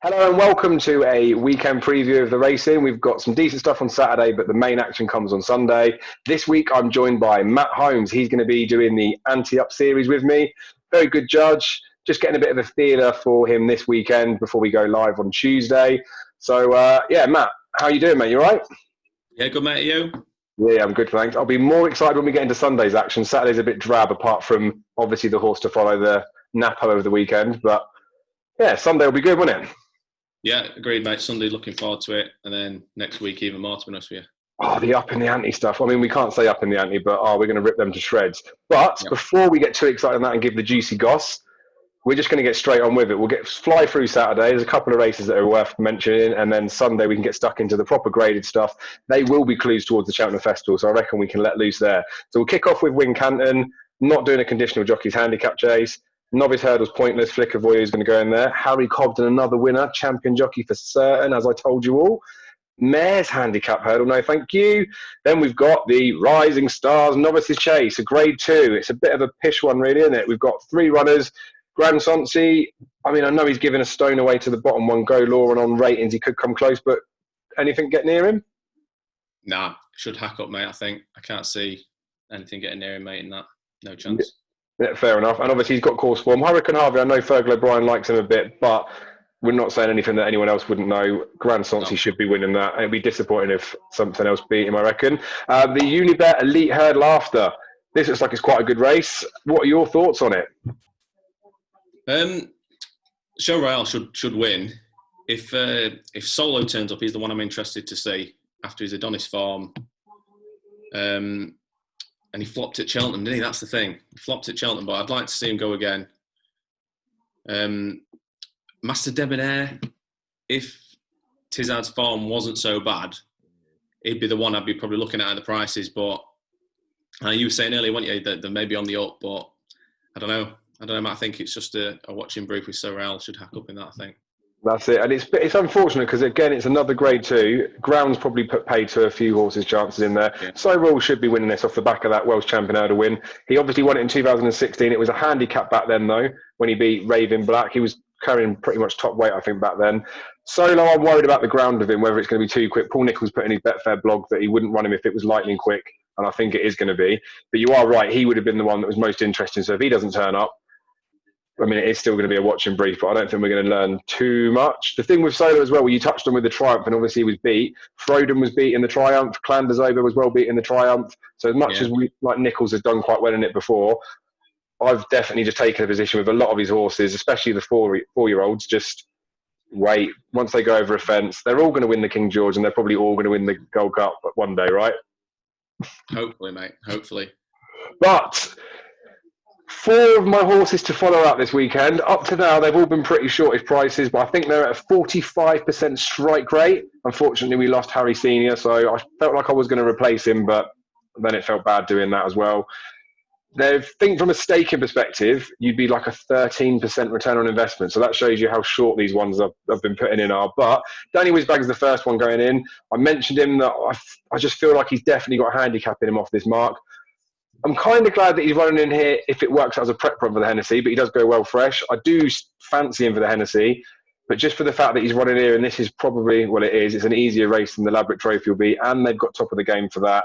Hello and welcome to a weekend preview of the racing. We've got some decent stuff on Saturday, but the main action comes on Sunday. This week I'm joined by Matt Holmes. He's going to be doing the Anti-Up series with me. Very good judge. Just getting a bit of a feeler for him this weekend before we go live on Tuesday. So, Matt, how you doing, mate? You all right? Yeah, good, mate. You? Yeah, I'm good, thanks. I'll be more excited when we get into Sunday's action. Saturday's a bit drab, apart from obviously the horse to follow, the Napa over the weekend. But yeah, Sunday will be good, won't it? Yeah, agreed, mate. Sunday, looking forward to it. And then next week, even more, to be honest with you. Oh, the up in the ante stuff. I mean, we can't say up in the ante, but we're going to rip them to shreds. But before we get too excited on that and give the juicy goss, we're just going to get straight on with it. We'll fly through Saturday. There's a couple of races that are worth mentioning. And then Sunday, we can get stuck into the proper graded stuff. They will be clues towards the Cheltenham Festival, so I reckon we can let loose there. So we'll kick off with Wincanton, not doing a conditional jockey's handicap chase. Novice hurdles pointless. Flicker Voyeur is going to go in there. Harry Cobden, another winner. Champion jockey for certain, as I told you all. Mare's handicap hurdle, no thank you. Then we've got the Rising Stars Novices Chase, a grade 2. It's a bit of a pish one, really, isn't it? We've got 3 runners. Grand Sonsi, I mean, I know he's given a stone away to the bottom one go law, and on ratings he could come close, but anything get near him? Nah, should hack up, mate, I think. I can't see anything getting near him, mate, in that. No chance. Yeah, fair enough. And obviously he's got course form. Hurricane Harvey, I know Fergal O'Brien likes him a bit, but we're not saying anything that anyone else wouldn't know. Grand Sonsi should be winning that. It'd be disappointing if something else beat him, I reckon. The Unibet Elite Hurdle After. This looks like it's quite a good race. What are your thoughts on it? Show Royale should win. If Solo turns up, he's the one I'm interested to see after his Adonis form. And he flopped at Cheltenham, didn't he? That's the thing. He flopped at Cheltenham, but I'd like to see him go again. Master Debonair, if Tizard's form wasn't so bad, he'd be the one I'd be probably looking at the prices. But you were saying earlier, weren't you, that they're maybe on the up, but I don't know. I think it's just a watching brief with Sorrell should hack up in that, I think. That's it. And it's unfortunate because, again, it's another grade 2. Ground's probably put paid to a few horses' chances in there. Yeah. Sorrell should be winning this off the back of that Welsh Champion hurdle win. He obviously won it in 2016. It was a handicap back then, though, when he beat Raven Black. He was carrying pretty much top weight, I think, back then. Solo, I'm worried about the ground of him, whether it's going to be too quick. Paul Nicholls put in his Betfair blog that he wouldn't run him if it was lightning quick, and I think it is going to be. But you are right. He would have been the one that was most interesting. So if he doesn't turn up, I mean, it is still going to be a watching brief, but I don't think we're going to learn too much. The thing with Solo as well, well, you touched on with the Triumph, and obviously he was beat. Frodon was beat in the Triumph. Clanderzoba was well beat in the Triumph. So as much as Nicholls has done quite well in it before, I've definitely just taken a position with a lot of his horses, especially the four-year-olds, just wait. Once they go over a fence, they're all going to win the King George, and they're probably all going to win the Gold Cup one day, right? Hopefully, mate. Hopefully. But 4 of my horses to follow up this weekend. Up to now, they've all been pretty shortish prices, but I think they're at a 45% strike rate. Unfortunately, we lost Harry Senior, so I felt like I was going to replace him, but then it felt bad doing that as well. They think from a staking perspective, you'd be like a 13% return on investment. So that shows you how short these ones I've been putting in are. But Danny Whizbag's the first one going in. I mentioned him that I just feel like he's definitely got a handicap in him off this mark. I'm kind of glad that he's running in here if it works out as a prep run for the Hennessy, but he does go well fresh. I do fancy him for the Hennessy, but just for the fact that he's running here, and this is probably, well, it's an easier race than the Ladbroke Trophy will be, and they've got top of the game for that.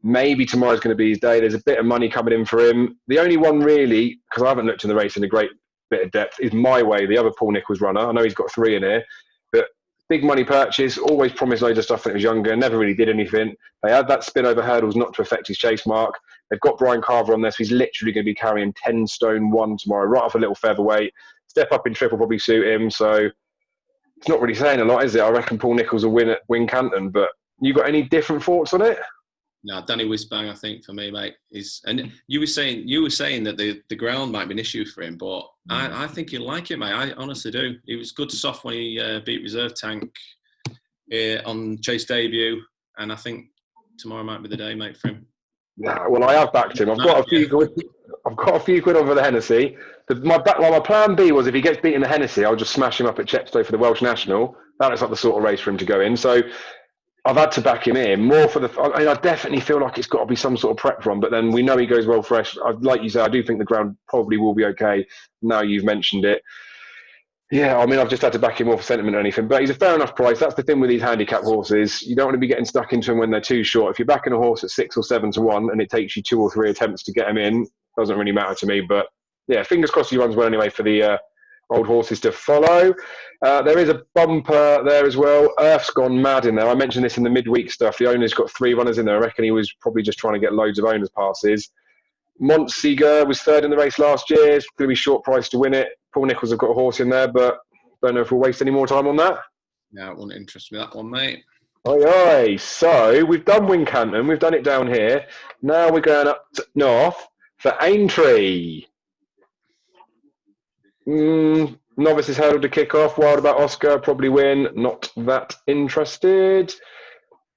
Maybe tomorrow's going to be his day. There's a bit of money coming in for him. The only one really, because I haven't looked in the race in a great bit of depth, is My Way, the other Paul Nicholls runner. I know he's got 3 in here, but big money purchase, always promised loads of stuff when he was younger, never really did anything. They had that spin over hurdles not to affect his chase mark. They've got Brian Carver on there, so he's literally going to be carrying 10 stone 1 tomorrow, right off a little featherweight. Step up in triple probably suit him, so it's not really saying a lot, is it? I reckon Paul Nicholls will win at Wincanton, but you got any different thoughts on it? No, Danny Whizbang, I think, for me, mate, is... And you were saying that the ground might be an issue for him, but I think he'll like it, mate. I honestly do. He was good soft when he beat Reserve Tank on Chase debut, and I think tomorrow might be the day, mate, for him. Yeah, well, I have backed him. I've got a few quid over the Hennessy. My plan B was if he gets beaten in the Hennessy, I'll just smash him up at Chepstow for the Welsh National. That looks like the sort of race for him to go in. So I've had to back him in more for the. I mean, I definitely feel like it's got to be some sort of prep run, but then we know he goes well fresh. Like you say, I do think the ground probably will be okay. Now you've mentioned it. Yeah, I mean, I've just had to back him more for sentiment or anything, but he's a fair enough price. That's the thing with these handicap horses. You don't want to be getting stuck into them when they're too short. If you're backing a horse at 6 or 7 to 1 and it takes you 2 or 3 attempts to get him in, doesn't really matter to me. But yeah, fingers crossed he runs well anyway for the old horses to follow. There is a bumper there as well. Earth's gone mad in there. I mentioned this in the midweek stuff. The owner's got 3 runners in there. I reckon he was probably just trying to get loads of owners passes. Montsegur was 3rd in the race last year. It's going to be short price to win it. Paul Nicholls have got a horse in there, but don't know if we'll waste any more time on that. No, it wouldn't interest me, that one, mate. Aye, aye. So we've done Wincanton. We've done it down here. Now we're going up north for Aintree. Novices hurdle to kick off. Wild about Oscar. Probably win. Not that interested.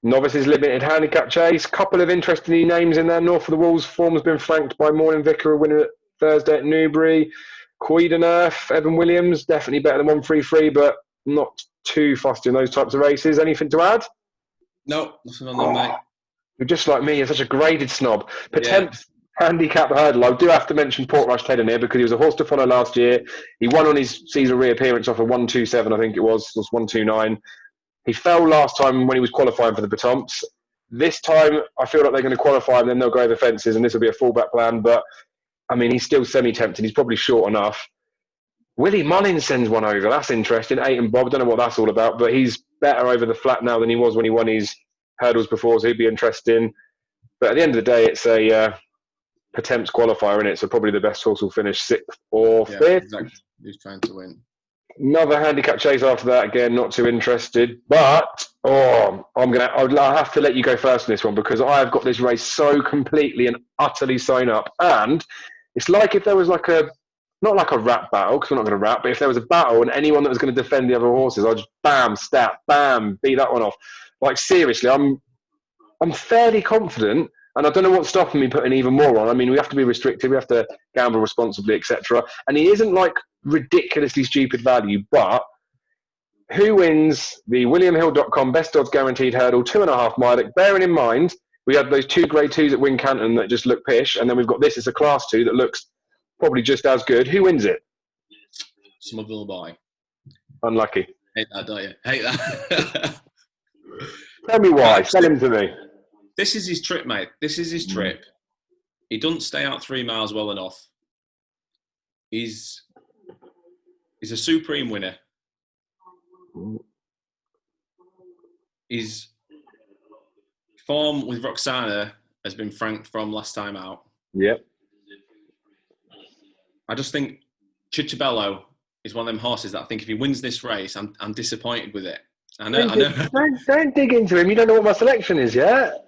Novices limited handicap chase. Couple of interesting names in there. North of the Walls form has been flanked by Morning Vicar, a winner Thursday at Newbury. Earth, Evan Williams, definitely better than 133, but not too fussed in those types of races. Anything to add? No, nothing on them, mate. You're just like me. You're such a graded snob. Potemp's handicap hurdle. I do have to mention Portrush Ted in here because he was a horse to follow last year. He won on his season reappearance off a 127, I think it was 129. He fell last time when he was qualifying for the Potomps. This time, I feel like they're going to qualify and then they'll go over fences and this will be a fallback plan. But, I mean, he's still semi-tempted. He's probably short enough. Willie Mullins sends one over. That's interesting. 8 and Bob. Don't know what that's all about, but he's better over the flat now than he was when he won his hurdles before, so he'd be interesting. But at the end of the day, it's a Potemps qualifier, isn't it? So probably the best horse will finish 6th or 5th. Exactly. He's trying to win. Another handicap chase after that. Again, not too interested. But I'll have to let you go first in this one because I have got this race so completely and utterly sewn up. And it's like if there was like not like a rap battle because we're not going to rap, but if there was a battle and anyone that was going to defend the other horses, I'd just bam, stat, bam, beat that one off. Like seriously, I'm fairly confident. And I don't know what's stopping me putting even more on. I mean, we have to be restricted. We have to gamble responsibly, etc. And he isn't like ridiculously stupid value. But who wins the WilliamHill.com Best Odds Guaranteed Hurdle 2.5 mile? Bearing in mind, we had those 2 Grade 2s at Wincanton that just look pish. And then we've got this as a Class 2 that looks probably just as good. Who wins it? Smuggle Boy. Unlucky. Hate that, don't you? Hate that. Tell me why. Sell him to me. This is his trip, mate. This is his trip. He doesn't stay out 3 miles well enough. He's a supreme winner. His form with Roxana has been franked from last time out. Yep. I just think Chichabello is one of them horses that I think if he wins this race, I'm disappointed with it. I know. Don't dig into him. You don't know what my selection is yet.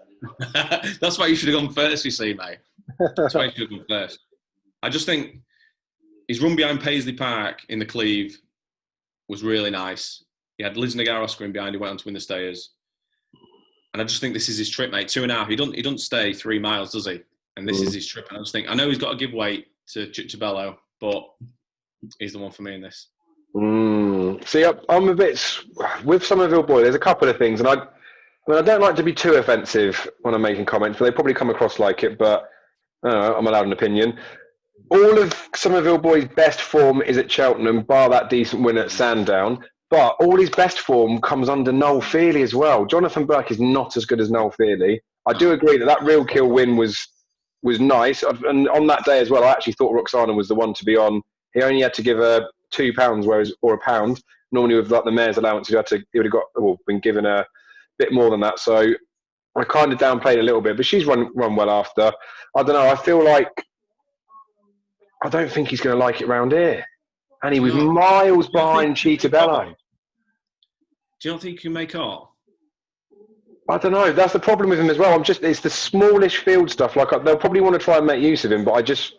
That's why you should have gone first, you see, mate. That's why you should have gone first. I just think his run behind Paisley Park in the Cleve was really nice. He had Liz Nagarosker in behind, he went on to win the Stayers. And I just think this is his trip, mate. 2.5. He doesn't stay 3 miles, does he? And this is his trip. And I just think, I know he's got to give weight to Chichabello, but he's the one for me in this. See, I'm a bit with Somerville Boy. There's a couple of things, and I don't like to be too offensive when I'm making comments, but they probably come across like it. But I don't know, I'm allowed an opinion. All of Somerville Boy's best form is at Cheltenham, bar that decent win at Sandown. But all his best form comes under Noel Fearley as well. Jonathan Burke is not as good as Noel Fearley. I do agree that Real Kill win was nice. And on that day as well, I actually thought Roxana was the one to be on. He only had to give her £2, or £1. Normally with like the mayor's allowance, he would have been given a bit more than that. So I kind of downplayed a little bit, but she's run well after. I don't know. I feel like I don't think he's going to like it round here. And he was miles behind Chichabello. Do you not think you can make art? I don't know. That's the problem with him as well. It's the smallish field stuff. Like they'll probably want to try and make use of him, but I just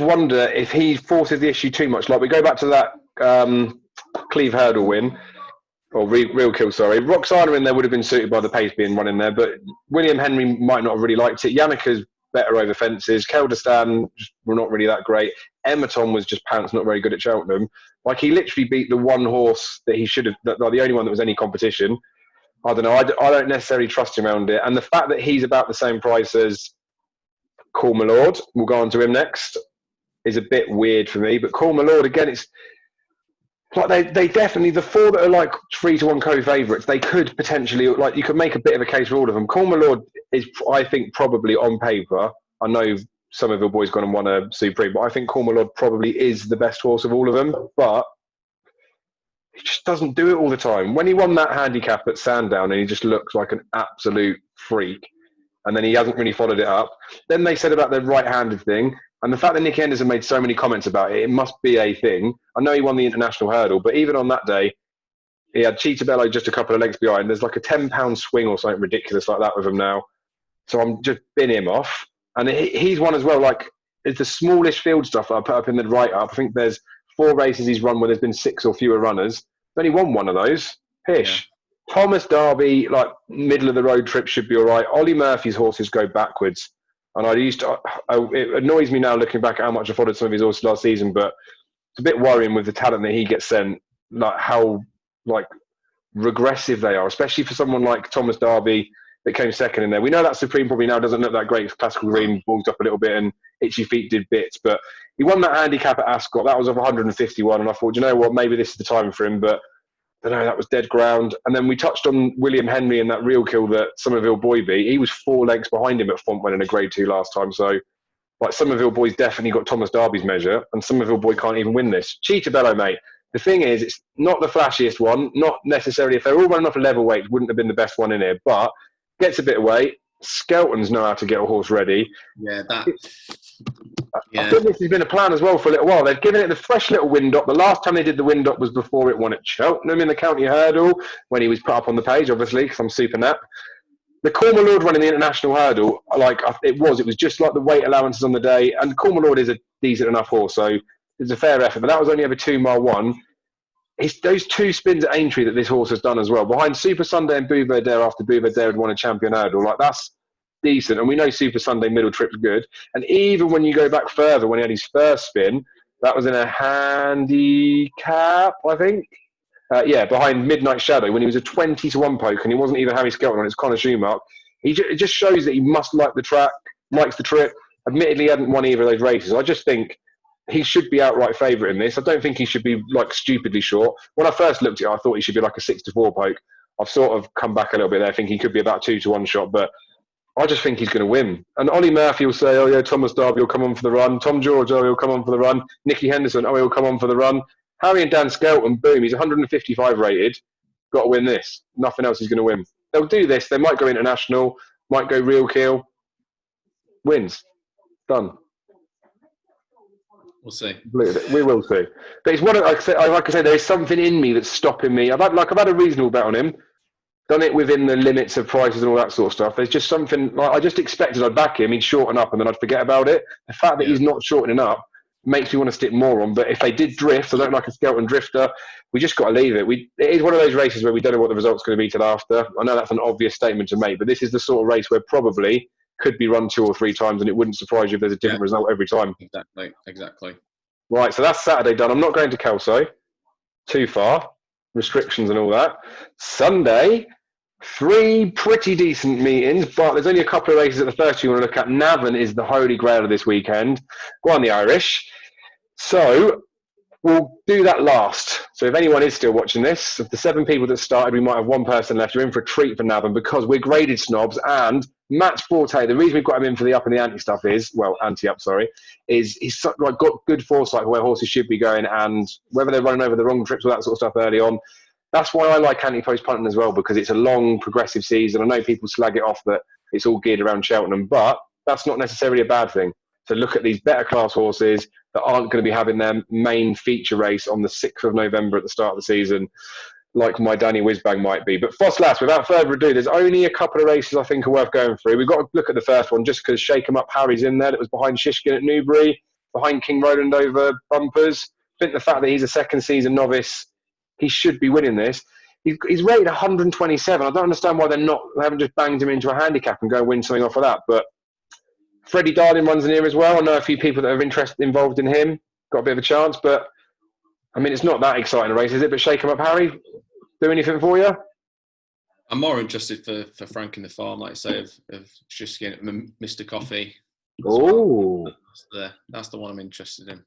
wonder if he forces the issue too much. Like we go back to that Cleve Hurdle win, or Real Kill, sorry. Roxana in there would have been suited by the pace being run in there, but William Henry might not have really liked it. Yannicka's better over fences. Keldestan were not really that great. Emerton was just pants, not very good at Cheltenham. Like he literally beat the one horse that he should have, the only one that was any competition. I don't know. I don't necessarily trust him around it. And the fact that he's about the same price as Cool My Lord, we'll go on to him next, is a bit weird for me. But Cool My Lord, again, Like they definitely, the four that are like 3-1 co-favourites, they could potentially, like, you could make a bit of a case for all of them. Call My Lord is, I think, probably on paper. I know some of your boys gone and won a Supreme, but I think Call My Lord probably is the best horse of all of them. But he just doesn't do it all the time. When he won that handicap at Sandown, and he just looks like an absolute freak, and then he hasn't really followed it up. Then they said about the right-handed thing, and the fact that Nick Henderson made so many comments about it, it must be a thing. I know he won the international hurdle, but even on that day, he had Cheetah Bello just a couple of legs behind. There's like a £10 swing or something ridiculous like that with him now. So I'm just binning him off. And he's one as well, like, it's the smallest field stuff that I put up in the write-up. I think there's 4 races he's run where there's been 6 or fewer runners. He's only won one of those. Pish. Yeah. Thomas Derby, like, middle of the road trip should be all right. Ollie Murphy's horses go backwards. And it annoys me now looking back at how much I followed some of his horses last season, but it's a bit worrying with the talent that he gets sent, like how like regressive they are, especially for someone like Thomas Derby that came second in there. We know that Supreme probably now doesn't look that great. Classical Green balled up a little bit and Itchy Feet did bits, but he won that handicap at Ascot. That was of 151, and I thought, you know what, maybe this is the time for him, but I don't know, that was dead ground. And then we touched on William Henry and that real kill that Somerville Boy beat. He was 4 lengths behind him at Fontwell in a Grade 2 last time, so like Somerville Boy's definitely got Thomas Derby's measure, and Somerville Boy can't even win this. Cheetah Bello, mate. The thing is, it's not the flashiest one, not necessarily, if they're all running off a level weight, wouldn't have been the best one in here, but gets a bit of weight. Skeltons know how to get a horse ready. Yeah, I think this has been a plan as well for a little while. They've given it the fresh little wind up. The last time they did the wind up was before it won at Cheltenham in the county hurdle, when he was put up on the page, obviously, because I'm super nap. The Call My Lord running the international hurdle, like it was just like the weight allowances on the day, and Call My Lord is a decent enough horse, so it's a fair effort, but that was only over 2-mile one. It's those 2 spins at Aintree that this horse has done as well, behind Super Sunday and Bouverdare after Bouverdare had won a champion hurdle. Like, that's decent, and we know Super Sunday middle trip's good. And even when you go back further, when he had his first spin, that was in a handicap, I think. Behind Midnight Shadow, when he was a 20-1 poke, and he wasn't even Harry Skelton on, it's Connor Schumacher. It just shows that he must like the track, likes the trip. Admittedly, he hadn't won either of those races. I just think he should be outright favourite in this. I don't think he should be like stupidly short. When I first looked at it, I thought he should be like a 6-4 poke. I've sort of come back a little bit there, thinking he could be about 2-1 shot, but I just think he's going to win. And Ollie Murphy will say, oh yeah, Thomas Derby will come on for the run. Tom George, oh, he'll come on for the run. Nicky Henderson, oh, he'll come on for the run. Harry and Dan Skelton, boom, he's 155 rated. Got to win this. Nothing else is going to win. They'll do this. They might go international, might go real kill. Wins. Done. We'll see. We will see. But it's one of, like I said, there is something in me that's stopping me. I've had a reasonable bet on him. Done it within the limits of prices and all that sort of stuff. There's just something, like, I just expected I'd back him, he'd shorten up and then I'd forget about it. The fact that he's not shortening up makes me want to stick more on. But if they did drift, I don't like a Skelton drifter, we just got to leave it. It is one of those races where we don't know what the result's going to be till after. I know that's an obvious statement to make, but this is the sort of race where probably could be run 2 or 3 times and it wouldn't surprise you if there's a different result every time. Exactly. Right, so that's Saturday done. I'm not going to Kelso. Too far. Restrictions and all that. Sunday, 3 pretty decent meetings, but there's only a couple of races at the first you want to look at. Navan is the holy grail of this weekend. Go on, the Irish. So we'll do that last. So if anyone is still watching this, of the 7 people that started, we might have 1 person left. You're in for a treat for Navan because we're graded snobs, and Matt's forte, the reason we've got him in for the up and the anti stuff is, well, anti-up, sorry, is he's got good foresight for where horses should be going and whether they're running over the wrong trips or that sort of stuff early on. That's why I like anti-post punting as well, because it's a long, progressive season. I know people slag it off that it's all geared around Cheltenham, but that's not necessarily a bad thing. So look at these better class horses that aren't going to be having their main feature race on the 6th of November at the start of the season, like my Danny Whizbang might be. But Foss Lass, without further ado, there's only a couple of races I think are worth going through. We've got to look at the first one just because Shake 'em Up Harry's in there. That was behind Shishkin at Newbury, behind King Roland over bumpers. I think the fact that he's a second season novice, he should be winning this. He's rated 127. I don't understand why they haven't just banged him into a handicap and go and win something off of that. But Freddie Darling runs in here as well. I know a few people that are involved in him. Got a bit of a chance, but I mean, it's not that exciting a race, is it? But Shake 'em Up Harry, do anything for you? I'm more interested for Frank in the farm, like I say, of just getting Mr. Coffee. Oh, that's the one I'm interested in.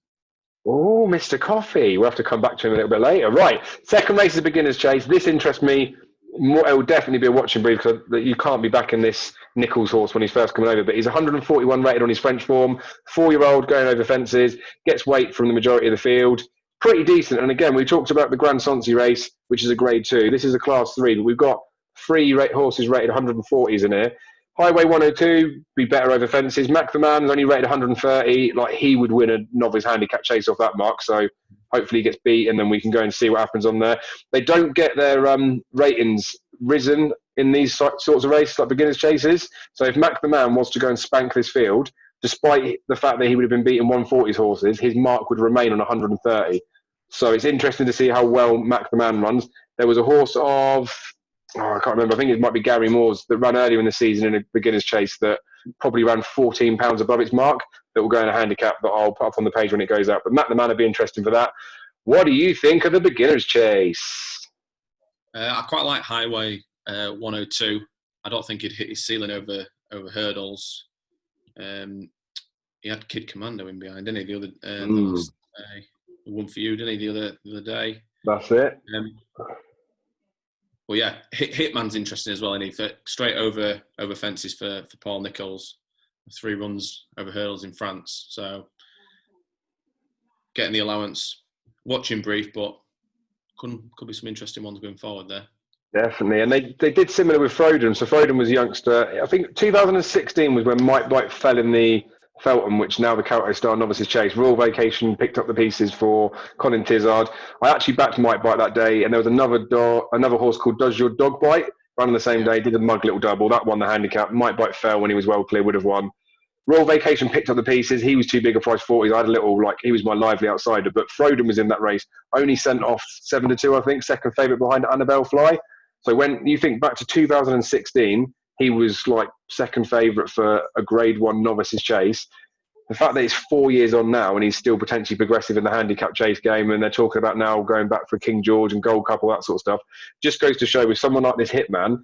Oh, Mr. Coffee. We'll have to come back to him a little bit later. Right. Second race is a beginner's chase. This interests me. More, it will definitely be a watching brief because you can't be backing this Nichols horse when he's first coming over. But he's 141 rated on his French form. 4-year-old going over fences. Gets weight from the majority of the field. Pretty decent. And again, we talked about the Grand Sancy race, which is a grade 2. This is a class 3. But we've got 3 horses rated 140s in here. Highway 102, be better over fences. Mac the Man is only rated 130. Like, he would win a novice handicap chase off that mark. So hopefully he gets beat, and then we can go and see what happens on there. They don't get their ratings risen in these sorts of races, like beginners chases. So if Mac the Man was to go and spank this field, despite the fact that he would have been beating 140s horses, his mark would remain on 130. So it's interesting to see how well Mac the Man runs. There was a horse of... I can't remember. I think it might be Gary Moore's that ran earlier in the season in a beginner's chase that probably ran 14 pounds above its mark that will go in a handicap that I'll put up on the page when it goes out. But Matt the Man would be interesting for that. What do you think of the beginner's chase? I quite like Highway 102. I don't think he'd hit his ceiling over hurdles. He had Kid Commando in behind, didn't he? The other one for you, didn't he? The other day. That's it. Well, yeah, Hitman's interesting as well, isn't he? For straight over fences for Paul Nichols. 3 runs over hurdles in France. So getting the allowance, watching brief, but could be some interesting ones going forward there. Definitely. And they did similar with Froden. So Froden was a youngster. I think 2016 was when Mike Bite fell in the Feltham, which now the Calto Star Novices Chase. Royal Vacation picked up the pieces for Colin Tizard. I actually backed Mike Bite that day, and there was another horse called Does Your Dog Bite, running the same day, did a mug little double. That won the handicap. Mike Bite fell when he was well clear, would have won. Royal Vacation picked up the pieces. He was too big a price 40s. I had a little, he was my lively outsider, but Froden was in that race. Only sent off 7-2, I think, second favourite behind Annabelle Fly. So when you think back to 2016, he was second favourite for a grade 1 novices chase. The fact that it's 4 years on now and he's still potentially progressive in the handicap chase game, and they're talking about now going back for King George and Gold Cup, all that sort of stuff, just goes to show with someone like this Hitman,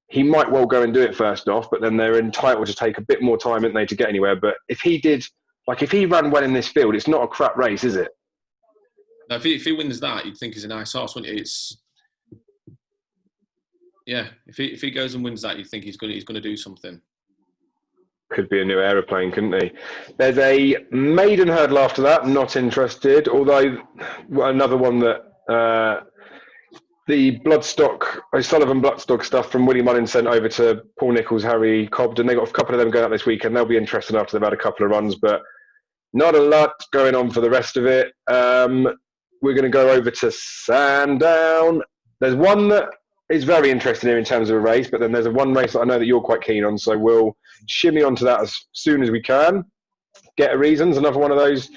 he might well go and do it first off, but then they're entitled to take a bit more time, aren't they, to get anywhere. But if he did, if he ran well in this field, it's not a crap race, is it? Now, if he wins that, you'd think he's a nice horse, wouldn't you? Yeah, if he goes and wins that, you think he's going to do something. Could be a new aeroplane, couldn't he? There's a maiden hurdle after that. Not interested. Although another one that the Sullivan Bloodstock stuff from Willie Mullins sent over to Paul Nichols, Harry Cobden. They got a couple of them going out this weekend. They'll be interested after they've had a couple of runs, but not a lot going on for the rest of it. We're going to go over to Sandown. There's one that is very interesting here in terms of a race, but then there's one race that I know that you're quite keen on, so we'll shimmy onto that as soon as we can. Get a Reasons, another one of those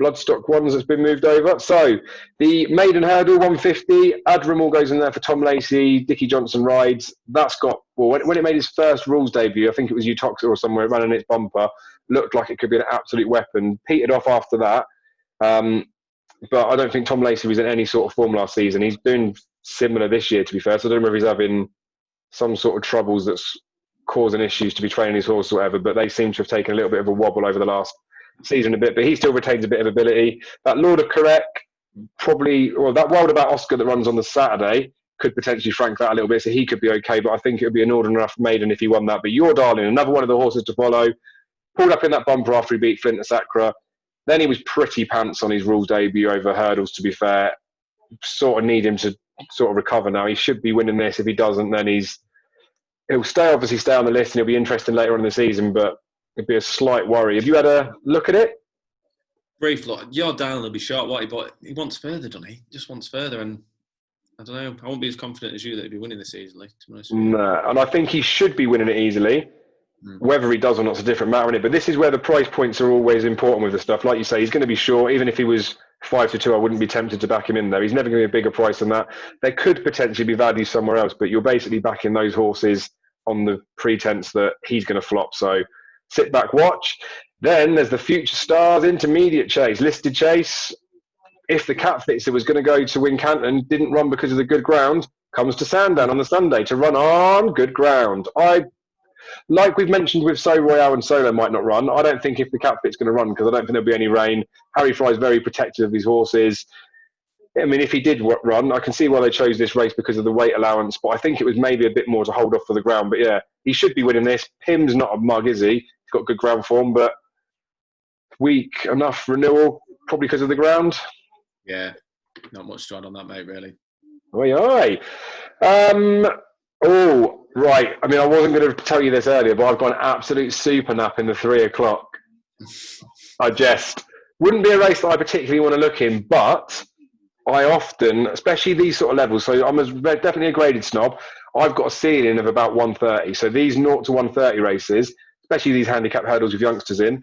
Bloodstock ones that's been moved over. So the maiden hurdle 150, Admiral goes in there for Tom Lacey, Dickie Johnson rides. That's got, when it made its first rules debut, I think it was Utoxa or somewhere, running its bumper, looked like it could be an absolute weapon. Petered off after that. But I don't think Tom Lacey was in any sort of form last season. He's doing similar this year, to be fair. So I don't know if he's having some sort of troubles that's causing issues to be training his horse or whatever, but they seem to have taken a little bit of a wobble over the last season a bit. But he still retains a bit of ability. That Lord of Correct, that Wild About Oscar that runs on the Saturday could potentially frank that a little bit, so he could be okay. But I think it would be an ordinary enough maiden if he won that. But Your Darling, another one of the horses to follow, pulled up in that bumper after he beat Flint at Sacra. Then he was pretty pants on his rules debut over hurdles, to be fair. Sort of need him to sort of recover now. He should be winning this. If he doesn't, then he'll obviously stay on the list and he'll be interesting later on in the season, but it'd be a slight worry. Have you had a look at it? Brief look. Your Darling will be short, but he wants further, doesn't he? Just wants further, and I don't know. I won't be as confident as you that he'd be winning this easily, to be honest with you. No, and I think he should be winning it easily. Whether he does or not is a different matter, isn't it? But this is where the price points are always important with the stuff. Like you say, he's going to be short. Even if he was 5-2, I wouldn't be tempted to back him in there. He's never going to be a bigger price than that. There could potentially be value somewhere else, but you're basically backing those horses on the pretense that he's going to flop. So sit back, watch. Then there's the Future Stars Intermediate Chase, listed chase. If the Cat Fixer was going to go to Wincanton, didn't run because of the good ground, comes to Sandown on the Sunday to run on good ground. like we've mentioned with So Royale and Solo might not run, I don't think if the Cat Fit's going to run, because I don't think there'll be any rain. Harry Fry's very protective of his horses. I mean, if he did run, I can see why they chose this race because of the weight allowance, but I think it was maybe a bit more to hold off for the ground. But yeah, he should be winning this. Pim's not a mug, is he? He's got good ground form, but weak enough renewal, probably because of the ground. Yeah, not much to add on that, mate, really. Oi, oi. Oh, right. I mean, I wasn't going to tell you this earlier, but I've got an absolute super nap in the 3 o'clock. I just wouldn't be a race that I particularly want to look in, but I often, especially these sort of levels, so I'm definitely a graded snob. I've got a ceiling of about 130. So these 0 to 130 races, especially these handicap hurdles with youngsters in,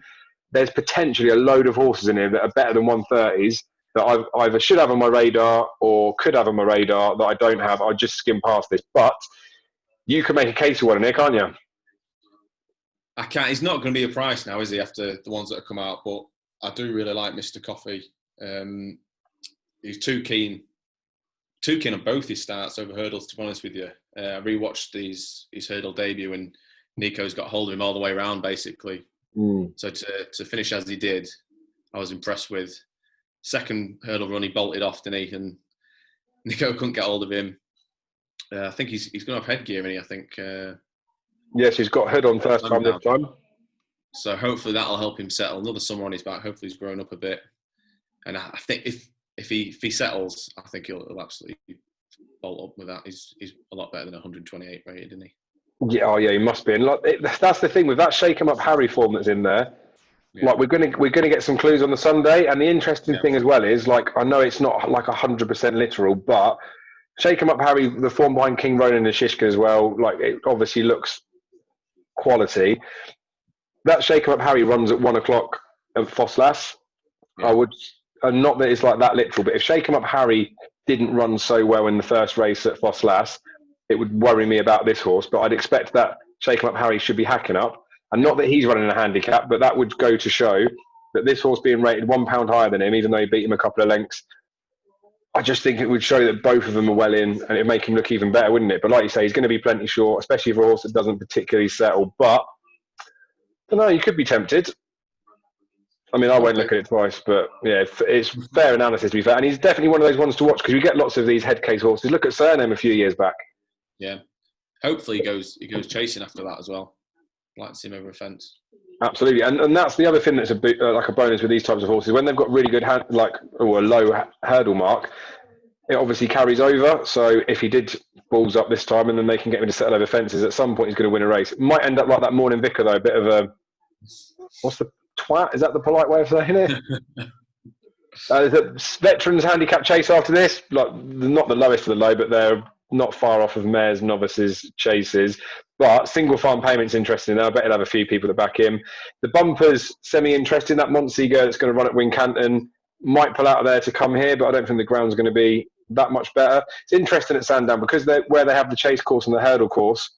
there's potentially a load of horses in here that are better than 130s that I either should have on my radar or could have on my radar that I don't have. I just skim past this. But you can make a case for one in here, can't you? I can't. He's not going to be a price now, is he, after the ones that have come out? But I do really like Mr. Coffee. He's too keen on both his starts over hurdles, to be honest with you. I rewatched his hurdle debut and Nico's got hold of him all the way around, basically. So to finish as he did, I was impressed with. Second hurdle run, he bolted off, didn't he? And Nico couldn't get hold of him. I think he's going to have headgear, isn't he? I think. Yes, he's got hood on first time this time. So hopefully that'll help him settle. Another summer on his back. Hopefully he's grown up a bit. And I think if he settles, I think he'll absolutely bolt up with that. He's a lot better than 128 rated, isn't he? Yeah, oh yeah, he must be. And that's the thing with that Shake 'em Up Harry form that's in there. Yeah. Like we're gonna get some clues on the Sunday, and the interesting thing as well is, like, I know it's not like 100% literal, but Shake 'em Up Harry, the form behind King Ronan and Shishka as well, like it obviously looks quality. That Shake 'em Up Harry runs at 1 o'clock at Fosslas. Yeah. I would, and not that it's like that literal, but if Shake 'em Up Harry didn't run so well in the first race at Fosslas, it would worry me about this horse. But I'd expect that Shake 'em Up Harry should be hacking up. And not that he's running a handicap, but that would go to show that this horse being rated £1 higher than him, even though he beat him a couple of lengths, I just think it would show that both of them are well in, and it'd make him look even better, wouldn't it? But like you say, he's going to be plenty short, especially for a horse that doesn't particularly settle. But, I don't know, you could be tempted. I mean, I won't look at it twice, but yeah, it's fair analysis to be fair. And he's definitely one of those ones to watch, because we get lots of these head case horses. Look at Sandown a few years back. Yeah. Hopefully he goes chasing after that as well. I'd like to see him over a fence. Absolutely, and that's the other thing that's like a bonus with these types of horses. When they've got really good a low hurdle mark, it obviously carries over. So if he did balls up this time, and then they can get him to settle over fences, at some point he's going to win a race. It might end up like that Morning Vicar though, a bit of a what's the twat? Is that the polite way of saying it? The veterans handicap chase after this, like not the lowest of the low, but they're not far off of mares, novices, chases. But single farm payment's interesting. I bet he'll have a few people that back him. The bumper's semi-interesting. That Montsiger that's going to run at Wincanton might pull out of there to come here, but I don't think the ground's going to be that much better. It's interesting at Sandown because where they have the chase course and the hurdle course,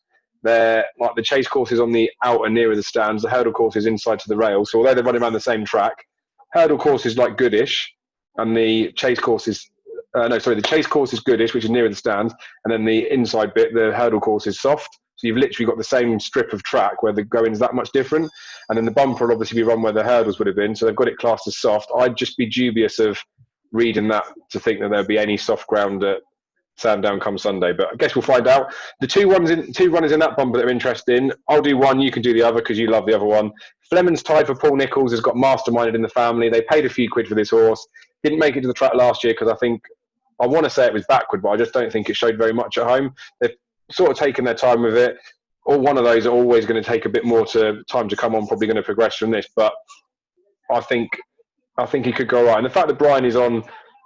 they're like the chase course is on the outer nearer the stands. The hurdle course is inside to the rail. So although they're running around the same track, hurdle course is like goodish, and the chase course is the chase course is goodish, which is nearer the stands, and then the inside bit, the hurdle course, is soft. So you've literally got the same strip of track where the going-is that much different, and then the bumper will obviously be run where the hurdles would have been. So they've got it classed as soft. I'd just be dubious of reading that to think that there'll be any soft ground at Sandown come Sunday, but I guess we'll find out. The two runners in that bumper that are interesting. I'll do one, you can do the other because you love the other one. Fleming's Tide for Paul Nicholls has got masterminded in the family. They paid a few quid for this horse. Didn't make it to the track last year because I want to say it was backward, but I just don't think it showed very much at home. They've sort of taken their time with it. Or one of those are always going to take a bit more time to come on, probably going to progress from this. But I think he could go right. And the fact that Brian is on,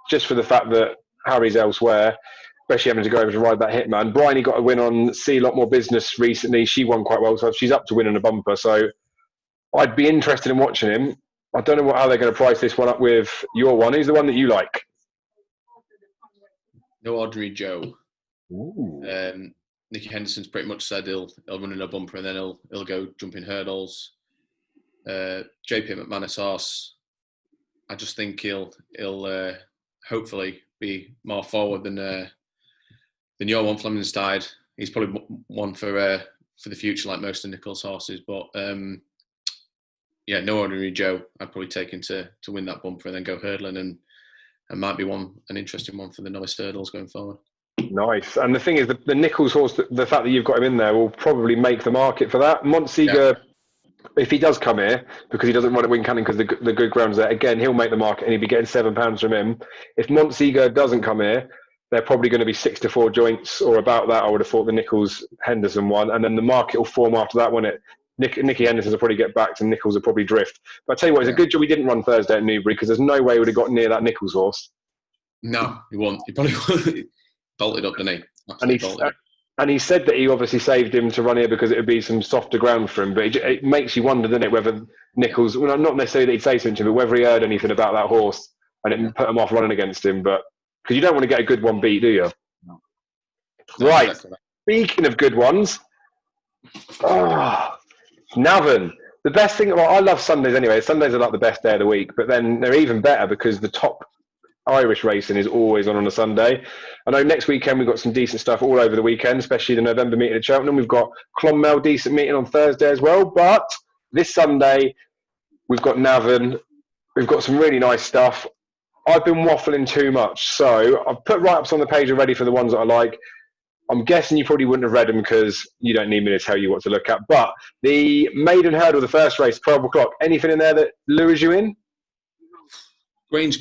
just for the fact that Harry's elsewhere, especially having to go over to ride that Hitman. Bryony got a win on See a Lot More Business recently. She won quite well, so she's up to winning a bumper. So I'd be interested in watching him. I don't know how they're going to price this one up with your one. Who's the one that you like? No Audrey Joe. Nicky Henderson's pretty much said he'll run in a bumper and then he'll go jumping hurdles. JP McManus horse, I just think he'll hopefully be more forward than your one, Fleming's Tide. He's probably one for for the future, like most of Nichols' horses. But yeah, No Ordinary Joe, I'd probably take him to win that bumper and then go hurdling, and might be an interesting one for the novice hurdles going forward. Nice. And the thing is, the Nichols horse, the fact that you've got him in there will probably make the market for that. Monseeger, if he does come here, because he doesn't run at Wincanton because the good ground's there, again, he'll make the market and he'll be getting £7 from him. If Monseeger doesn't come here, they're probably going to be 6-4 joints or about that. I would have thought the Nichols-Henderson one. And then the market will form after that, won't it? Nicky Henderson will probably get backed and Nichols will probably drift. But I tell you what, it's a good job we didn't run Thursday at Newbury, because there's no way he would have got near that Nichols horse. No, he won't. He probably would. Bolted up, didn't he? And he said that he obviously saved him to run here because it would be some softer ground for him. But it makes you wonder, doesn't it, whether Nichols, well, not necessarily that he'd say something to him, but whether he heard anything about that horse and it put him off running against him. But because you don't want to get a good one beat, do you? No. Right. Exactly. Speaking of good ones, Navan. The best thing, well, I love Sundays anyway. Sundays are like the best day of the week, but then they're even better because the top Irish racing is always on a Sunday. I know next weekend we've got some decent stuff all over the weekend, especially the November meeting at Cheltenham. We've got Clonmel decent meeting on Thursday as well. But this Sunday we've got Navan. We've got some really nice stuff. I've been waffling too much, so I've put write-ups on the page already for the ones that I like. I'm guessing you probably wouldn't have read them because you don't need me to tell you what to look at. But the maiden hurdle, the first race, 12 o'clock. Anything in there that lures you in? Grange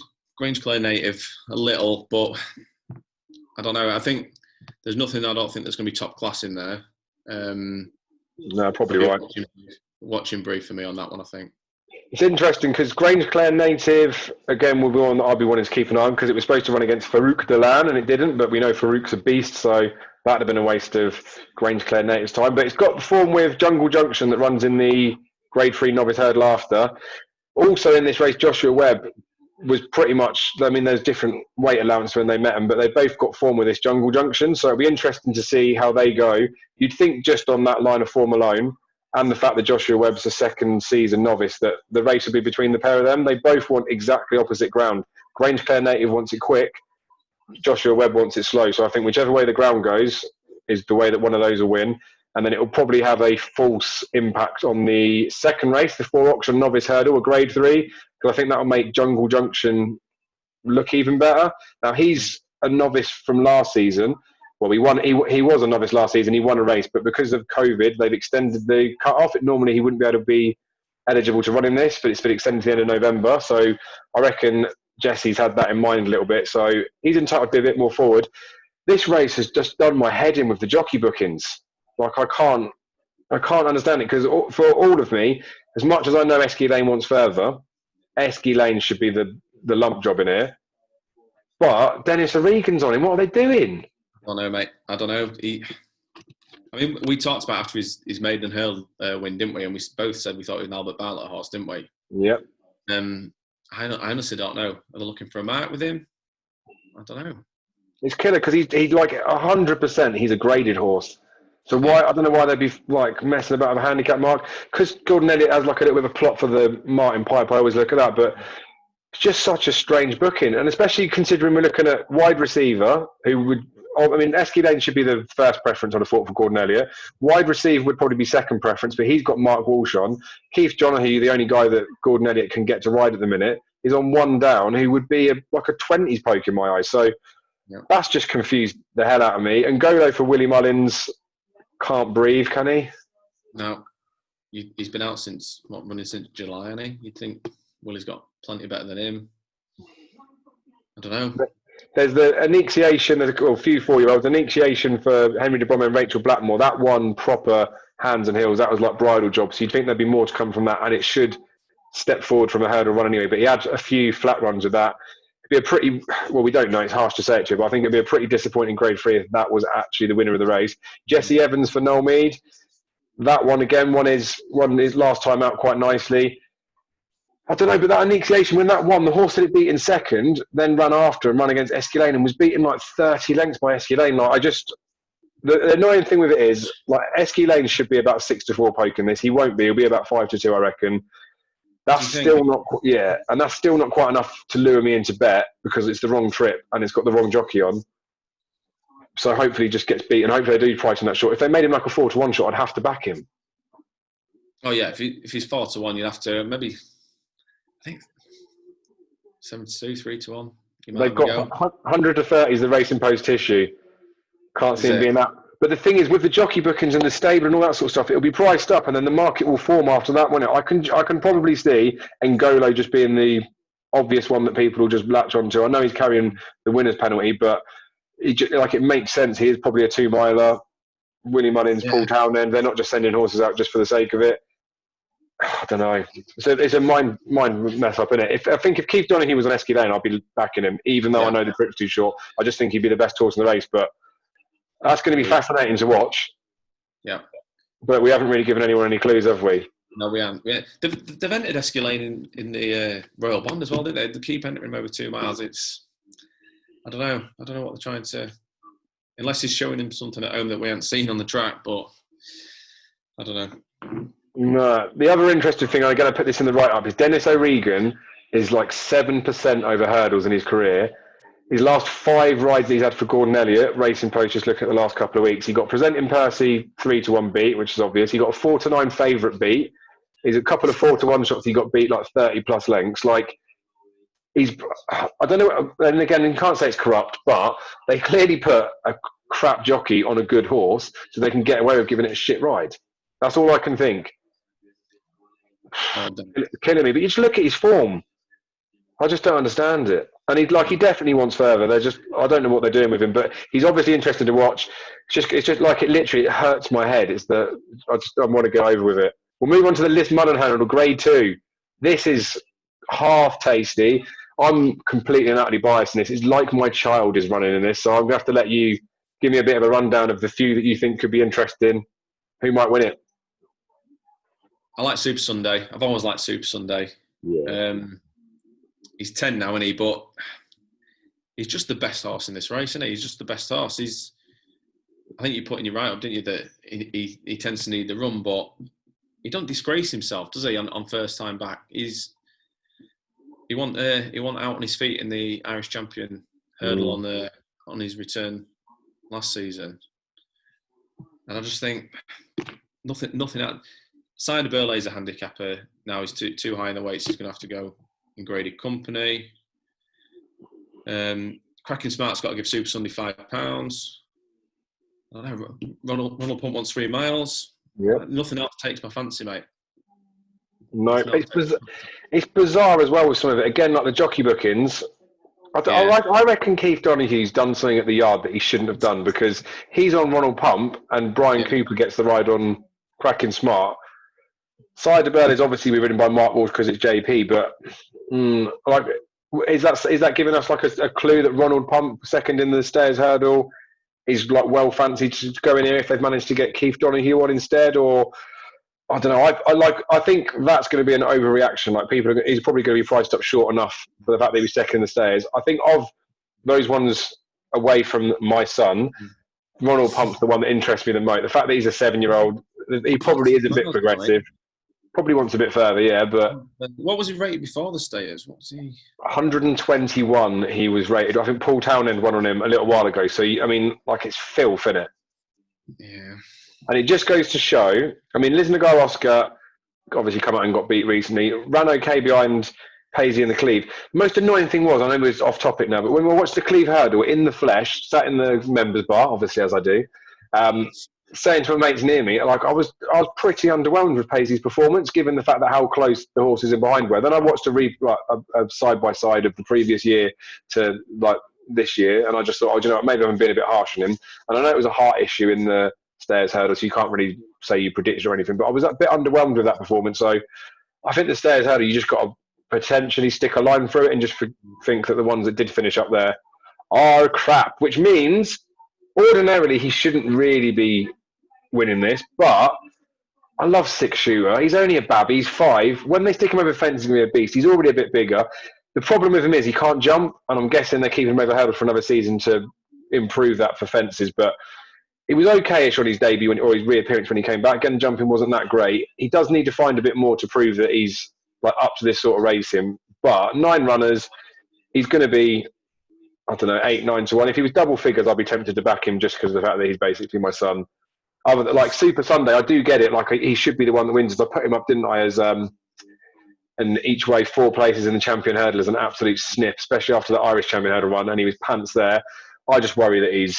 Clare native, a little, but I don't know. I think there's nothing. I don't think there's going to be top class in there. No, probably right. Watching brief for me on that one, I think. It's interesting because Grange Clare native, again, will be one that I'll be wanting to keep an eye on because it was supposed to run against Farouk Delan and it didn't, but we know Farouk's a beast, so that'd have been a waste of Grange Clare native's time. But it's got the form with Jungle Junction that runs in the Grade 3 novice hurdle after. Also in this race, Joshua Webb was pretty much, I mean, there's different weight allowance when they met them, but they both got form with this Jungle Junction, so it'll be interesting to see how they go. You'd think just on that line of form alone, and the fact that Joshua Webb's a second season novice, that the race will be between the pair of them. They both want exactly opposite ground. Grange Clare native wants it quick, Joshua Webb wants it slow, so I think whichever way the ground goes is the way that one of those will win. And then it will probably have a false impact on the second race, the 4-auction novice hurdle, a Grade 3, because I think that will make Jungle Junction look even better. Now, he's a novice from last season. Well, he was a novice last season. He won a race, but because of COVID, they've extended the cut-off. Normally, he wouldn't be able to be eligible to run in this, but it's been extended to the end of November. So I reckon Jesse's had that in mind a little bit. So he's entitled to be a bit more forward. This race has just done my head in with the jockey bookings. Like, I can't understand it, because for all of me, as much as I know Esky Lane wants further, Esky Lane should be the lump job in here. But Dennis O'Regan's on him. What are they doing? I don't know, mate. I don't know. I mean, we talked about after his maiden hurdle win, didn't we? And we both said we thought it was an Albert Bartlett horse, didn't we? Yep. I honestly don't know. Are they looking for a mark with him? I don't know. It's killer because he's like 100%. He's a graded horse. So why, I don't know why they'd be like messing about with a handicap mark. Because Gordon Elliott has like a little bit of a plot for the Martin Pipe. I always look at that, but it's just such a strange booking, and especially considering we're looking at wide receiver who would. I mean, Esky Lane should be the first preference on a thought for Gordon Elliott. Wide receiver would probably be second preference, but he's got Mark Walsh on. Keith Donaghy, the only guy that Gordon Elliott can get to ride at the minute, is on one down, who would be like a 20s poke in my eyes. So that's just confused the hell out of me. And Golo for Willie Mullins can't breathe, can he? No. He's been out running since July, hasn't he? You'd think Willie's got plenty better than him. I don't know. There's the Annexiation, there's a few 4-year-olds, Annexiation for Henry de Brommer and Rachel Blackmore. That one proper hands and heels, that was like bridal jobs. So you'd think there'd be more to come from that, and it should step forward from a hurdle run anyway. But he had a few flat runs with that. It'd be a pretty, well, we don't know, it's harsh to say it to you, but I think it'd be a pretty disappointing Grade 3 if that was actually the winner of the race. Jesse Evans for Noel Mead. That one again, won his last time out quite nicely. I don't know, but that Annexiation, when that won, the horse that it beat in second, then ran after and ran against Esky Lane and was beaten like 30 lengths by Esky Lane. Like, the annoying thing with it is, like, Esky Lane should be about 6-4 poking this. He won't be. He'll be about 5-2, I reckon. That's still not, and that's still not quite enough to lure me into bet because it's the wrong trip and it's got the wrong jockey on. So hopefully he just gets beat, and hopefully they do price him that short. If they made him like a 4-1 shot, I'd have to back him. Oh yeah, if he's 4-1, you'd have to maybe. I think 7-2, 3-1. They've got 100 to 30 is the Racing Post tissue. Can't see him being that. But the thing is, with the jockey bookings and the stable and all that sort of stuff, it'll be priced up, and then the market will form after that, won't it? I can probably see N'Golo just being the obvious one that people will just latch onto. I know he's carrying the winner's penalty, but it makes sense. He is probably a 2-miler. Willie Mullins, Paul Townend, they're not just sending horses out just for the sake of it. I don't know. It's a mind mess up, isn't it? I think if Keith Donaghy was on Esky Lane, I'd be backing him, even though I know the trip's too short. I just think he'd be the best horse in the race, but that's going to be fascinating to watch. Yeah. But we haven't really given anyone any clues, have we? No, we haven't. They've entered Esky Lane in the Royal Bond as well, didn't they? They keep entering him over 2 miles. I don't know. I don't know what they're trying to... Unless he's showing him something at home that we haven't seen on the track, but I don't know. No. The other interesting thing, I'm going to put this in the write-up, is Dennis O'Regan is like 7% over hurdles in his career. His last 5 rides that he's had for Gordon Elliott, Racing Post, just looking at the last couple of weeks, he got Presenting Percy 3-1 beat, which is obvious. He got a 4-9 favourite beat. He's a couple of 4-1 shots. He got beat like 30 plus lengths. Like, I don't know, and again, you can't say it's corrupt, but they clearly put a crap jockey on a good horse so they can get away with giving it a shit ride. That's all I can think. Killing me. But you just look at his form. I just don't understand it. And he definitely wants further. I don't know what they're doing with him, but he's obviously interested to watch. It's just like it hurts my head. I want to get over with it. We'll move on to the Liz Mullenhandle, Grade 2. This is half tasty. I'm completely and utterly biased in this. It's like my child is running in this, so I'm going to have to let you give me a bit of a rundown of the few that you think could be interesting. Who might win it? I like Super Sunday. I've always liked Super Sunday. Yeah. He's 10 now, isn't he? But he's just the best horse in this race, isn't he? He's just the best horse. I think you put in your write-up, didn't you, that he tends to need the run, but he don't disgrace himself, does he, on first time back? He went out on his feet in the Irish Champion hurdle on his return last season, and I just think nothing out. Cider Burley's a handicapper now. He's too high in the weights. He's going to have to go in graded company. Cracking Smart's got to give Super Sunday £5. I don't know. Ronald Punt wants 3 miles. Yep. Nothing else takes my fancy, mate. No, it's bizarre as well with some of it. Again, like the jockey bookings. I reckon Keith Donahue's done something at the yard that he shouldn't have done, because he's on Ronald Pump and Brian Cooper gets the ride on Cracking Smart. Cider Burley is obviously ridden by Mark Walsh because it's JP, but is that giving us like a clue that Ronald Pump, second in the Stairs hurdle, is like well fancied to go in here if they've managed to get Keith Donoghue on instead? Or I don't know. I think that's going to be an overreaction. Like he's probably going to be priced up short enough for the fact that he was second in the Stairs. I think of those ones away from my son, Ronald Pump's the one that interests me the most. The fact that he's a 7-year-old, he probably is a bit progressive. Probably wants a bit further, yeah. But what was he rated before the Stayers? What was he? 121. He was rated. I think Paul Townend won on him a little while ago. So it's filth, isn't it? Yeah. And it just goes to show. Liz Nagar Oscar obviously come out and got beat recently. Ran okay behind Paisley in the Cleve. The most annoying thing was, I know it's off topic now, but when we watched the Cleve hurdle in the flesh, sat in the members bar, obviously as I do, saying to my mates near me, like I was pretty underwhelmed with Paisley's performance, given the fact that how close the horses in behind were. Then I watched a side by side of the previous year to like this year, and I just thought, maybe I'm being a bit harsh on him. And I know it was a heart issue in the Stairs hurdle, so you can't really say you predicted or anything, but I was a bit underwhelmed with that performance. So I think the Stairs hurdle, you just got to potentially stick a line through it and just think that the ones that did finish up there are crap, which means ordinarily he shouldn't really be winning this, but I love Six Shooter. He's only a bab. He's 5. When they stick him over fences, he's going to be a beast. He's already a bit bigger. The problem with him is he can't jump, and I'm guessing they're keeping him over hurdle for another season to improve that for fences, but he was okay-ish on his debut or his reappearance when he came back. Again, jumping wasn't that great. He does need to find a bit more to prove that he's like up to this sort of racing. But 9 runners, he's going to be I don't know, 8-9 to 1. If he was double figures, I'd be tempted to back him just because of the fact that he's basically my son. Other than, like Super Sunday, I do get it. Like he should be the one that wins. I put him up, didn't I? As and each way 4 places in the champion hurdle is an absolute snip, especially after the Irish champion hurdle run, and he was pants there. I just worry that he's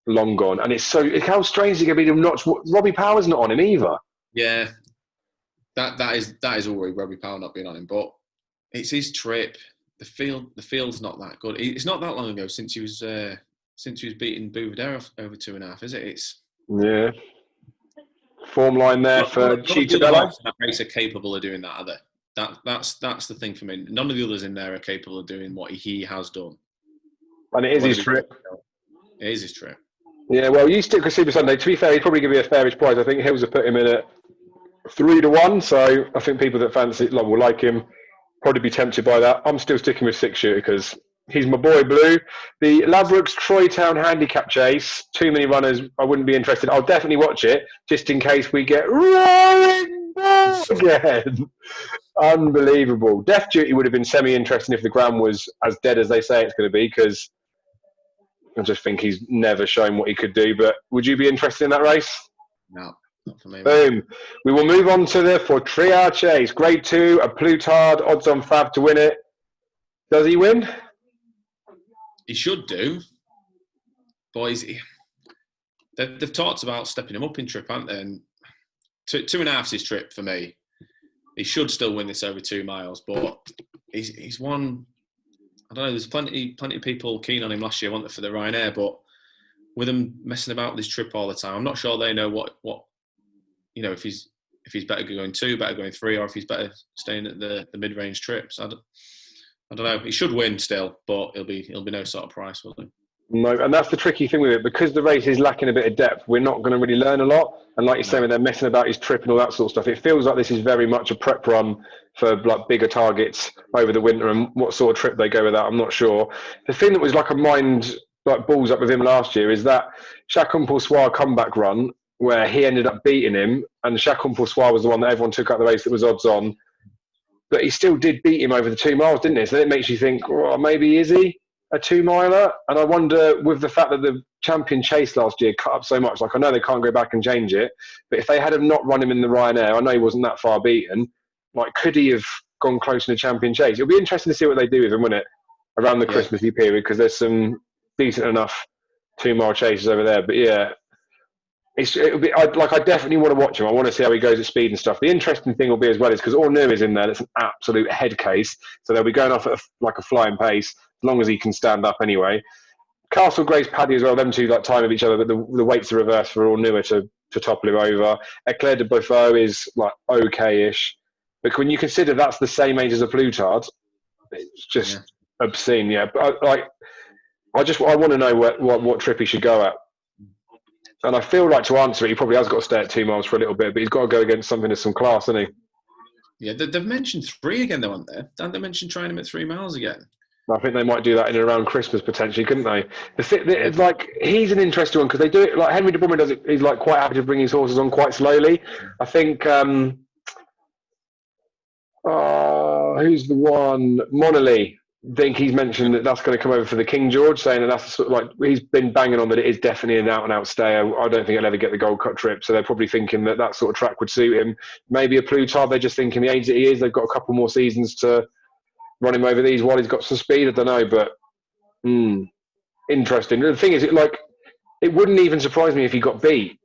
long gone, and it's so how strange is it going to be to not. Robbie Power's not on him either. Yeah, that is all right, Robbie Power not being on him, but it's his trip. The field's not that good. It's not that long ago since he was beating Bouvedere over 2.5, is it? Yeah. Form line there for Cheetah Bello. That race are capable of doing that, are they? That's the thing for me. None of the others in there are capable of doing what he has done. And it is his trip. It is his trip. Yeah, well, you stick with Super Sunday. To be fair, he'd probably give you a fairish price. I think Hills have put him in at 3 to 1. So I think people that fancy will like him. Probably be tempted by that. I'm still sticking with 6 Shooter because he's my boy Blue. The Ladbrokes Troy Town Handicap Chase. Too many runners. I wouldn't be interested. I'll definitely watch it just in case we get roaring again. Unbelievable. Death Duty would have been semi-interesting if the ground was as dead as they say it's going to be, because I just think he's never shown what he could do. But would you be interested in that race? No, not for me. Boom. We will move on to the Fortria Chase. Grade 2, a Plutard, odds on Fav to win it. Does he win? He should do. Boys, they've talked about stepping him up in trip, haven't they? And 2.5's his trip for me. He should still win this over 2 miles, but he's won. I don't know. There's plenty of people keen on him last year, weren't there, for the Ryanair, but with him messing about with his trip all the time, I'm not sure they know what if he's better going 2, better going 3, or if he's better staying at the mid-range trips. I don't know. He should win still, but he'll be no sort of price, will he? No, and that's the tricky thing with it, because the race is lacking a bit of depth. We're not going to really learn a lot. And like you say, when they're messing about his trip and all that sort of stuff, it feels like this is very much a prep run for like bigger targets over the winter. And what sort of trip they go with that, I'm not sure. The thing that was like a mind like balls up with him last year is that Chacun Poursoir comeback run where he ended up beating him, and Chacun Poursoir was the one that everyone took out the race that was odds on. But he still did beat him over the 2 miles, didn't he? So then it makes you think, well, maybe is he a 2 miler? And I wonder, with the fact that the champion chase last year cut up so much, like I know they can't go back and change it, but if they had have not run him in the Ryanair, I know he wasn't that far beaten, like could he have gone close in the champion chase? It'll be interesting to see what they do with him, wouldn't it, around the Christmassy period, because there's some decent enough 2 mile chases over there. But yeah, it'll be. I definitely want to watch him. I want to see how he goes at speed and stuff. The interesting thing will be as well is because Ornu is in there. That's an absolute head case. So they'll be going off at a flying pace as long as he can stand up anyway. Castle Grace Paddy as well. Them two like time of each other, but the weights are reversed for Ornu to topple him over. Eclair de Beaufort is like okay-ish, but when you consider that's the same age as a Plutard, it's just obscene. Yeah, but I want to know what trip he should go at. And I feel like, to answer it, he probably has got to stay at 2 miles for a little bit, but he's got to go against something of some class, hasn't he? Yeah, they've mentioned 3 again, though, haven't they? Haven't they mentioned trying him at 3 miles again? I think they might do that in and around Christmas, potentially, couldn't they? He's an interesting one, because they do it, like Henry de Brummer does it, he's like quite happy to bring his horses on quite slowly. I think, who's the one? Monolly. I think he's mentioned that's going to come over for the King George, saying that that's sort of like he's been banging on that it is definitely an out-and-out stayer. I don't think he'll ever get the Gold Cup trip, so they're probably thinking that sort of track would suit him. Maybe a Plutard, they're just thinking the age that he is, they've got a couple more seasons to run him over these while he's got some speed. I don't know, but interesting. The thing is, it wouldn't even surprise me if he got beat.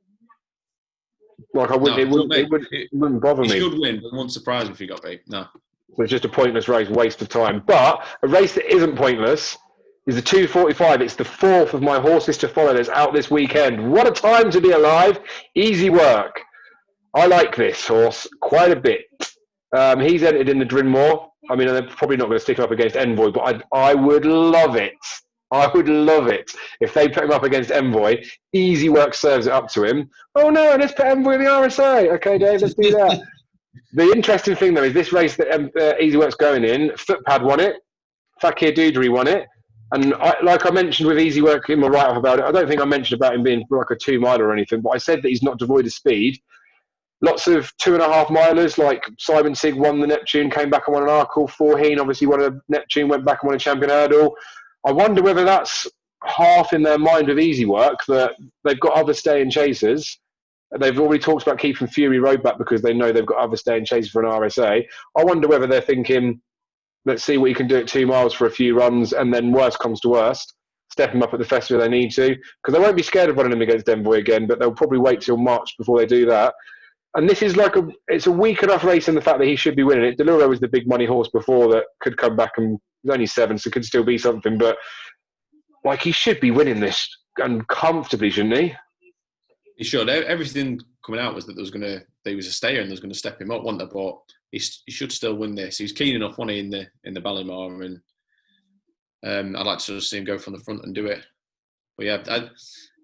Like I wouldn't, no, it wouldn't bother me. He should win, but it wouldn't surprise me if he got beat. No. So it's just a pointless race, waste of time. But a race that isn't pointless is the 2:45. It's the 4th of my horses to follow that's out this weekend. What a time to be alive. Easy work. I like this horse quite a bit. He's entered in the Drinmore. I mean, they're probably not going to stick him up against Envoy, but I would love it. I would love it if they put him up against Envoy. Easy work serves it up to him. Oh no, let's put Envoy in the RSA. Okay, Dave, let's do that. The interesting thing, though, is this race that Easy Work's going in, Footpad won it, Fakir Doudry won it, and like I mentioned with Easy Work in my write-up about it, I don't think I mentioned about him being like a 2 miler or anything, but I said that he's not devoid of speed. Lots of 2.5 milers, like Simon Sigg won the Neptune, came back and won an Arkle. Forheen obviously won a Neptune, went back and won a Champion Hurdle. I wonder whether that's half in their mind with Easy Work, that they've got other staying chasers. They've already talked about keeping Fury Road back because they know they've got other staying chasers for an RSA. I wonder whether they're thinking, let's see what you can do at 2 miles for a few runs, and then worst comes to worst, step him up at the festival if they need to. Because they won't be scared of running him against Envoy again, but they'll probably wait till March before they do that. And this is it's a weak enough race in the fact that he should be winning it. Deluro was the big money horse before that could come back, and he's only 7, so could still be something. But he should be winning this and comfortably, shouldn't he? He should. Everything coming out was that there was a stayer and there was going to step him up, wasn't there? But he should still win this. He was keen enough, wasn't he, in the Ballymore, and I'd like to see him go from the front and do it. But yeah,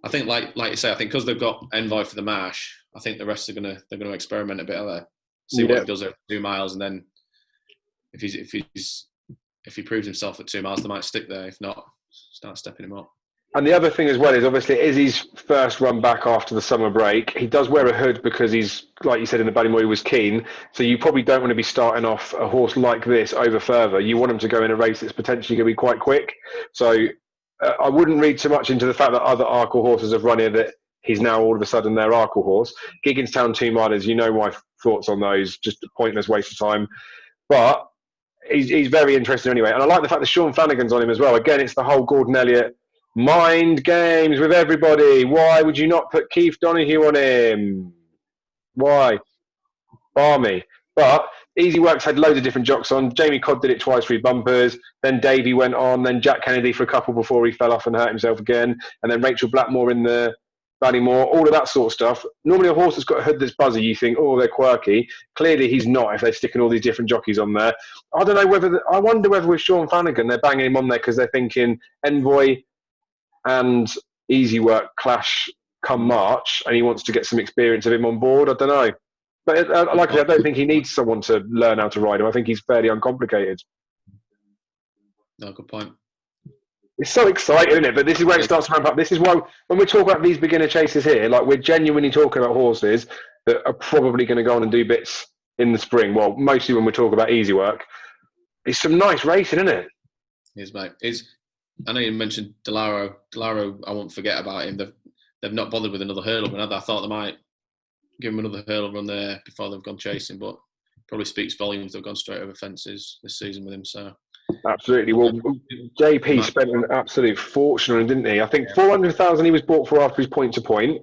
I think like you say, I think because they've got Envoy for the Marsh, I think the rest they're going to experiment a bit of there, see what he does at 2 miles, and then if he proves himself at 2 miles, they might stick there. If not, start stepping him up. And the other thing as well is obviously Izzy's first run back after the summer break. He does wear a hood because he's, like you said in the Ballymore, he was keen. So you probably don't want to be starting off a horse like this over further. You want him to go in a race that's potentially going to be quite quick. So I wouldn't read too much into the fact that other Arkle horses have run here that he's now all of a sudden their Arkle horse. Gigginstown 2 milers, you know my thoughts on those, just a pointless waste of time. But he's very interesting anyway. And I like the fact that Sean Flanagan's on him as well. Again, it's the whole Gordon Elliott mind games with everybody. Why would you not put Keith Donoghue on him? Why? Barmy. But Easy Works had loads of different jocks on. Jamie Codd did it twice for his bumpers. Then Davey went on. Then Jack Kennedy for a couple before he fell off and hurt himself again. And then Rachel Blackmore in the Ballymore. All of that sort of stuff. Normally a horse that's got a hood that's buzzy, you think, oh, they're quirky. Clearly he's not if they're sticking all these different jockeys on there. I don't know I wonder whether with Sean Flanagan they're banging him on there because they're thinking Envoy and Easy Work clash come March and he wants to get some experience of him on board. I don't know. But like I said, I don't think he needs someone to learn how to ride him. I think he's fairly uncomplicated. No, good point. It's so exciting, isn't it? But this is where it starts to ramp up. This is why when we talk about these beginner chasers here, we're genuinely talking about horses that are probably going to go on and do bits in the spring. Well, mostly when we talk about Easy Work. It's some nice racing, isn't it? It is, mate. I know you mentioned Delaro. Delaro, I won't forget about him. They've not bothered with another hurdle run. I thought they might give him another hurdle run there before they've gone chasing, but probably speaks volumes. They've gone straight over fences this season with him. So absolutely. Well, JP spent an absolute fortune on him, didn't he? I think 400,000 he was bought for after his point to point.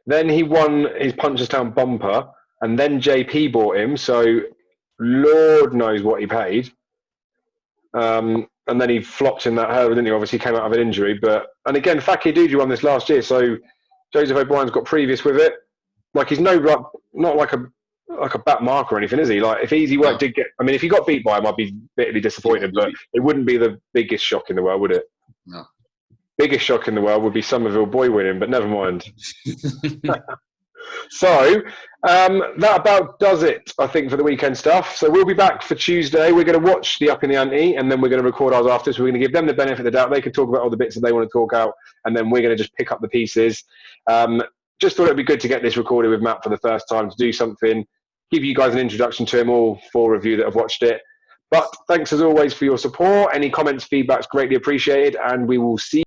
Then he won his Punchestown bumper, and then JP bought him. So Lord knows what he paid. And then he flopped in that hurdle, didn't he? Obviously, he came out of an injury. And again, Fakir Dudu won this last year, so Joseph O'Brien's got previous with it. He's not like a back mark or anything, is he? If Easy Work did get, if he got beat by him, I'd be bitterly disappointed. But it wouldn't be the biggest shock in the world, would it? No. Biggest shock in the world would be Somerville Boy winning, but never mind. So that about does it, I think, for the weekend stuff. So we'll be back for Tuesday. We're going to watch the Up in the Ante, and then we're going to record ours after. So we're going to give them the benefit of the doubt. They can talk about all the bits that they want to talk out, and then we're going to just pick up the pieces. Just thought it'd be good to get this recorded with Matt for the first time, to do something, give you guys an introduction to him, all 4 of you that have watched it. But thanks as always for your support. Any comments, feedback's greatly appreciated, and we will see